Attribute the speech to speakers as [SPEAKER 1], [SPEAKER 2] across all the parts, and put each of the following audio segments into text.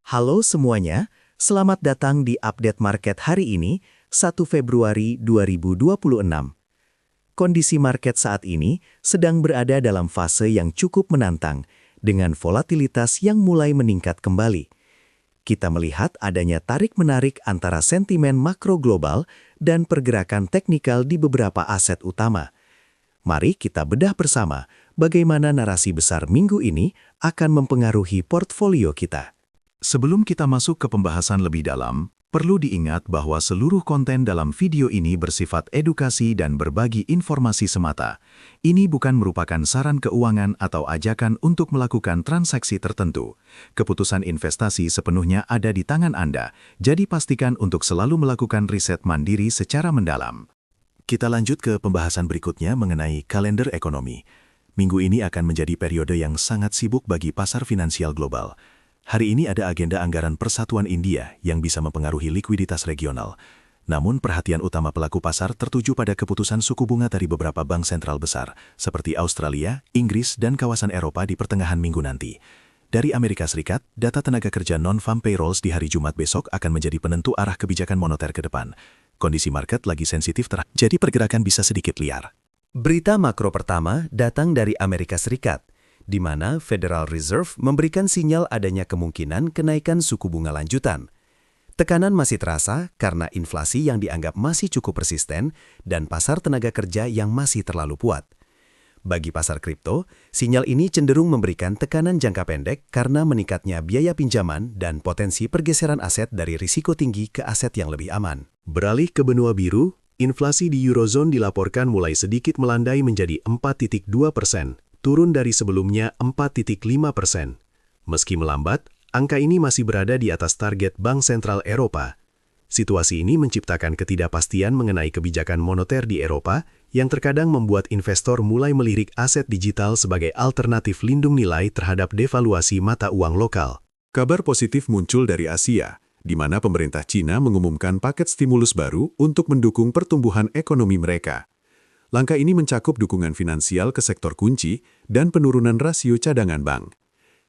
[SPEAKER 1] Halo semuanya, selamat datang di update market hari ini, 1 Februari 2026. Kondisi market saat ini sedang berada dalam fase yang cukup menantang, dengan volatilitas yang mulai meningkat kembali. Kita melihat adanya tarik-menarik antara sentimen makro global dan pergerakan teknikal di beberapa aset utama. Mari kita bedah bersama bagaimana narasi besar minggu ini akan mempengaruhi portfolio kita.
[SPEAKER 2] Sebelum kita masuk ke pembahasan lebih dalam, perlu diingat bahwa seluruh konten dalam video ini bersifat edukasi dan berbagi informasi semata. Ini bukan merupakan saran keuangan atau ajakan untuk melakukan transaksi tertentu. Keputusan investasi sepenuhnya ada di tangan Anda, jadi pastikan untuk selalu melakukan riset mandiri secara mendalam. Kita lanjut ke pembahasan berikutnya mengenai kalender ekonomi. Minggu ini akan menjadi periode yang sangat sibuk bagi pasar finansial global. Hari ini ada agenda anggaran Persatuan India yang bisa mempengaruhi likuiditas regional. Namun perhatian utama pelaku pasar tertuju pada keputusan suku bunga dari beberapa bank sentral besar, seperti Australia, Inggris, dan kawasan Eropa di pertengahan minggu nanti. Dari Amerika Serikat, data tenaga kerja non-farm payrolls di hari Jumat besok akan menjadi penentu arah kebijakan moneter ke depan. Kondisi market lagi sensitif jadi pergerakan bisa sedikit liar.
[SPEAKER 1] Berita makro pertama datang dari Amerika Serikat, di mana Federal Reserve memberikan sinyal adanya kemungkinan kenaikan suku bunga lanjutan. Tekanan masih terasa karena inflasi yang dianggap masih cukup persisten dan pasar tenaga kerja yang masih terlalu kuat. Bagi pasar kripto, sinyal ini cenderung memberikan tekanan jangka pendek karena meningkatnya biaya pinjaman dan potensi pergeseran aset dari risiko tinggi ke aset yang lebih aman.
[SPEAKER 2] Beralih ke benua biru, inflasi di Eurozone dilaporkan mulai sedikit melandai menjadi 4,2%, turun dari sebelumnya 4,5%. Meski melambat, angka ini masih berada di atas target Bank Sentral Eropa. Situasi ini menciptakan ketidakpastian mengenai kebijakan moneter di Eropa yang terkadang membuat investor mulai melirik aset digital sebagai alternatif lindung nilai terhadap devaluasi mata uang lokal. Kabar positif muncul dari Asia, di mana pemerintah Cina mengumumkan paket stimulus baru untuk mendukung pertumbuhan ekonomi mereka. Langkah ini mencakup dukungan finansial ke sektor kunci dan penurunan rasio cadangan bank.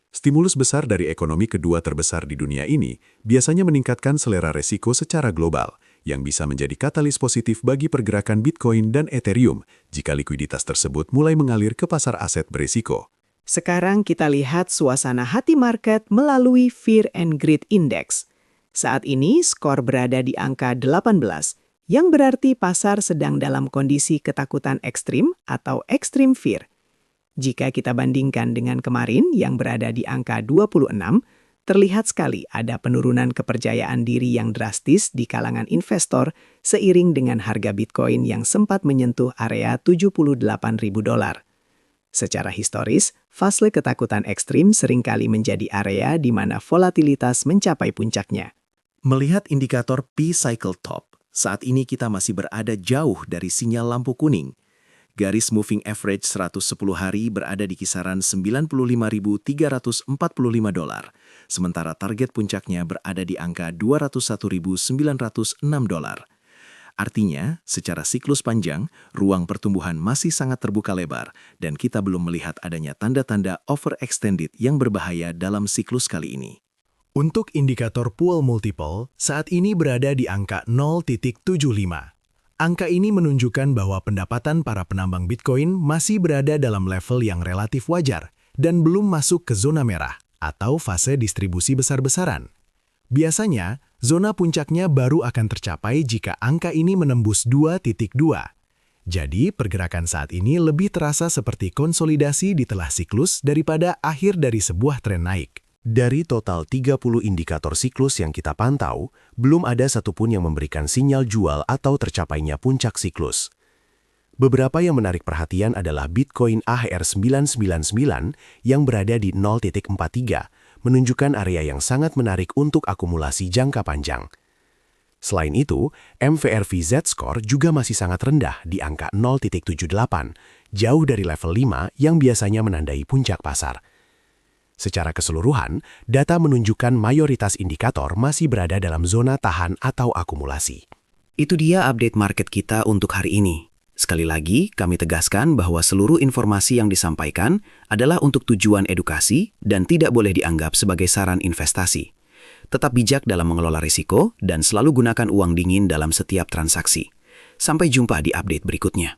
[SPEAKER 2] Stimulus besar dari ekonomi kedua terbesar di dunia ini biasanya meningkatkan selera resiko secara global, yang bisa menjadi katalis positif bagi pergerakan Bitcoin dan Ethereum jika likuiditas tersebut mulai mengalir ke pasar aset berisiko.
[SPEAKER 3] Sekarang kita lihat suasana hati market melalui Fear and Greed Index. Saat ini skor berada di angka 18, yang berarti pasar sedang dalam kondisi ketakutan ekstrim atau extreme fear. Jika kita bandingkan dengan kemarin yang berada di angka 26, terlihat sekali ada penurunan kepercayaan diri yang drastis di kalangan investor seiring dengan harga Bitcoin yang sempat menyentuh area $78.000. Secara historis, fase ketakutan ekstrim seringkali menjadi area di mana volatilitas mencapai puncaknya.
[SPEAKER 1] Melihat indikator P-Cycle Top, saat ini kita masih berada jauh dari sinyal lampu kuning. Garis moving average 110 hari berada di kisaran $95.345, sementara target puncaknya berada di angka $201.906. Artinya, secara siklus panjang, ruang pertumbuhan masih sangat terbuka lebar dan kita belum melihat adanya tanda-tanda overextended yang berbahaya dalam siklus kali ini.
[SPEAKER 2] Untuk indikator Pool Multiple, saat ini berada di angka 0,75. Angka ini menunjukkan bahwa pendapatan para penambang Bitcoin masih berada dalam level yang relatif wajar dan belum masuk ke zona merah atau fase distribusi besar-besaran. Biasanya, zona puncaknya baru akan tercapai jika angka ini menembus 2,2. Jadi, pergerakan saat ini lebih terasa seperti konsolidasi di telah siklus daripada akhir dari sebuah tren naik.
[SPEAKER 4] Dari total 30 indikator siklus yang kita pantau, belum ada satupun yang memberikan sinyal jual atau tercapainya puncak siklus. Beberapa yang menarik perhatian adalah Bitcoin AHR999 yang berada di 0,43, menunjukkan area yang sangat menarik untuk akumulasi jangka panjang. Selain itu, MVRV Z-Score juga masih sangat rendah di angka 0,78, jauh dari level 5 yang biasanya menandai puncak pasar. Secara keseluruhan, data menunjukkan mayoritas indikator masih berada dalam zona tahan atau akumulasi.
[SPEAKER 1] Itu dia update market kita untuk hari ini. Sekali lagi, kami tegaskan bahwa seluruh informasi yang disampaikan adalah untuk tujuan edukasi dan tidak boleh dianggap sebagai saran investasi.
[SPEAKER 5] Tetap bijak dalam mengelola risiko dan selalu gunakan uang dingin dalam setiap transaksi. Sampai jumpa di update berikutnya.